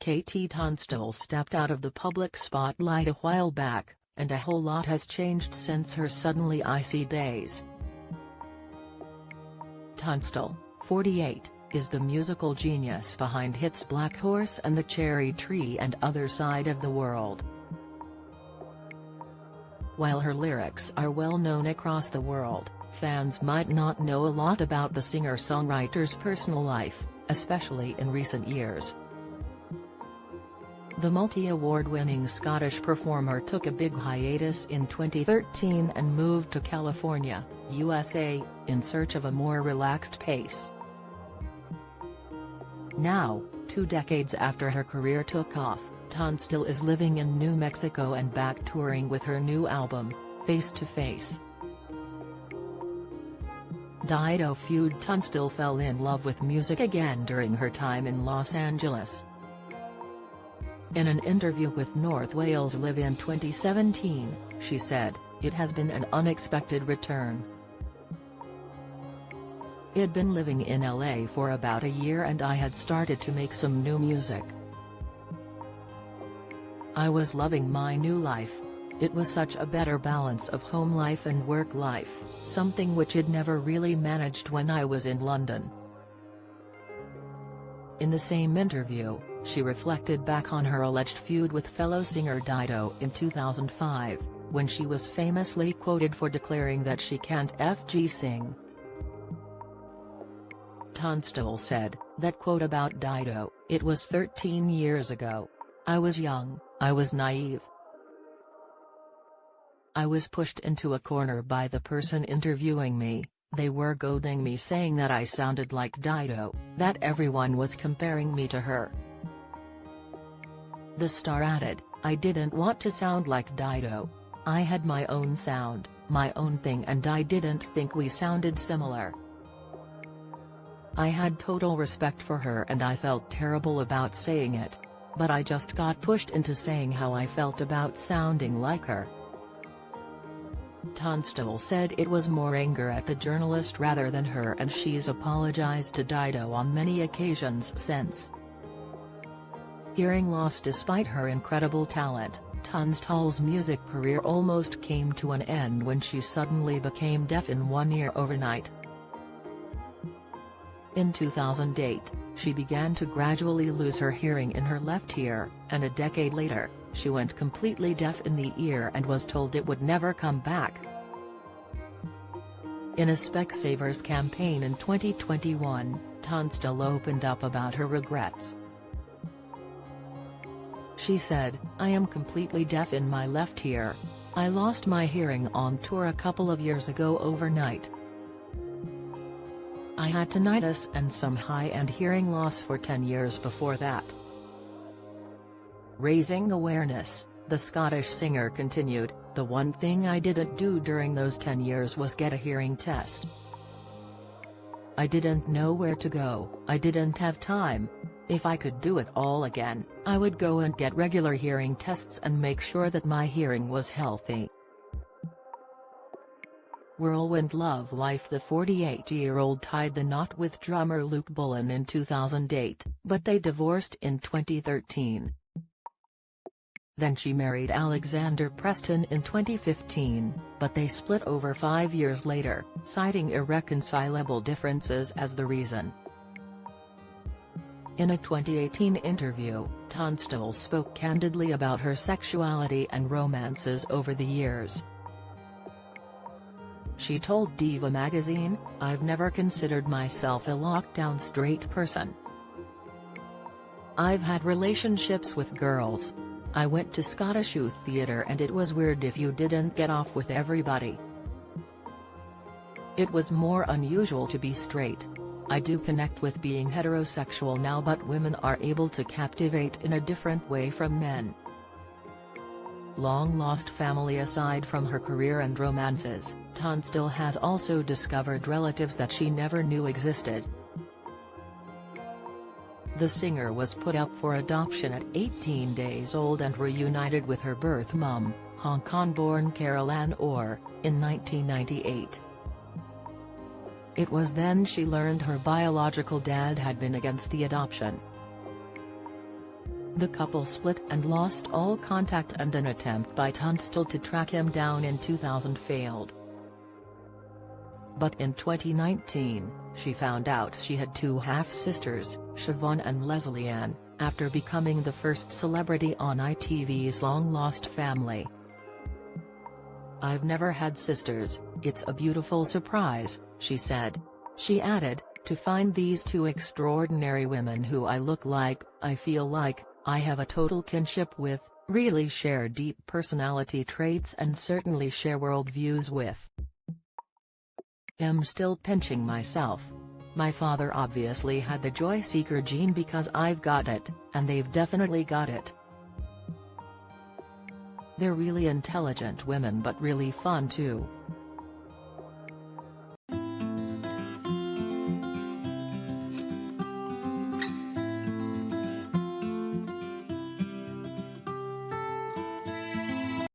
KT Tunstall stepped out of the public spotlight a while back, and a whole lot has changed since her suddenly icy days. Tunstall, 48, is the musical genius behind hits Black Horse and the Cherry Tree and Other Side of the World. While her lyrics are well known across the world, fans might not know a lot about the singer-songwriter's personal life, especially in recent years. The multi-award-winning Scottish performer took a big hiatus in 2013 and moved to California, USA, in search of a more relaxed pace. Now, 2 decades after her career took off, Tunstall is living in New Mexico and back touring with her new album, Face to Face. Dido feud. Tunstall fell in love with music again during her time in Los Angeles. In an interview with North Wales Live in 2017, she said, "It has been an unexpected return. I'd been living in LA for about a year and I had started to make some new music. I was loving my new life. It was such a better balance of home life and work life, something which I'd never really managed when I was in London." In the same interview, she reflected back on her alleged feud with fellow singer Dido in 2005, when she was famously quoted for declaring that she can't FG sing. Tunstall said, that quote about Dido, "It was 13 years ago. I was young, I was naive. I was pushed into a corner by the person interviewing me. They were goading me saying that I sounded like Dido, that everyone was comparing me to her." The star added, "I didn't want to sound like Dido. I had my own sound, my own thing, and I didn't think we sounded similar. I had total respect for her and I felt terrible about saying it. But I just got pushed into saying how I felt about sounding like her." Tunstall said it was more anger at the journalist rather than her, and she's apologized to Dido on many occasions since. Hearing loss. Despite her incredible talent, Tunstall's music career almost came to an end when she suddenly became deaf in one ear overnight. In 2008, she began to gradually lose her hearing in her left ear, and a decade later, she went completely deaf in the ear and was told it would never come back. In a Specsavers campaign in 2021, Tunstall opened up about her regrets. She said, "I am completely deaf in my left ear. I lost my hearing on tour a couple of years ago overnight. I had tinnitus and some high-end hearing loss for 10 years before that." Raising awareness, the Scottish singer continued, "The one thing I didn't do during those 10 years was get a hearing test. I didn't know where to go, I didn't have time. If I could do it all again, I would go and get regular hearing tests and make sure that my hearing was healthy." Whirlwind love life. The 48-year-old tied the knot with drummer Luke Bullen in 2008, but they divorced in 2013. Then she married Alexander Preston in 2015, but they split over 5 years later, citing irreconcilable differences as the reason. In a 2018 interview, Tunstall spoke candidly about her sexuality and romances over the years. She told Diva magazine, "I've never considered myself a lockdown straight person. I've had relationships with girls. I went to Scottish youth theatre and it was weird if you didn't get off with everybody. It was more unusual to be straight. I do connect with being heterosexual now, but women are able to captivate in a different way from men." Long-lost family. Aside from her career and romances, Tunstall has also discovered relatives that she never knew existed. The singer was put up for adoption at 18 days old and reunited with her birth mum, Hong Kong-born Carol Ann Orr, in 1998. It was then she learned her biological dad had been against the adoption. The couple split and lost all contact, and an attempt by Tunstall to track him down in 2000 failed. But in 2019, she found out she had two half-sisters, Siobhan and Leslie Ann, after becoming the first celebrity on ITV's Long Lost Family. "I've never had sisters, it's a beautiful surprise," she said. She added, "To find these two extraordinary women who I look like, I feel like, I have a total kinship with, really share deep personality traits and certainly share worldviews with. I'm still pinching myself. My father obviously had the joy seeker gene because I've got it, and they've definitely got it. They're really intelligent women but really fun too."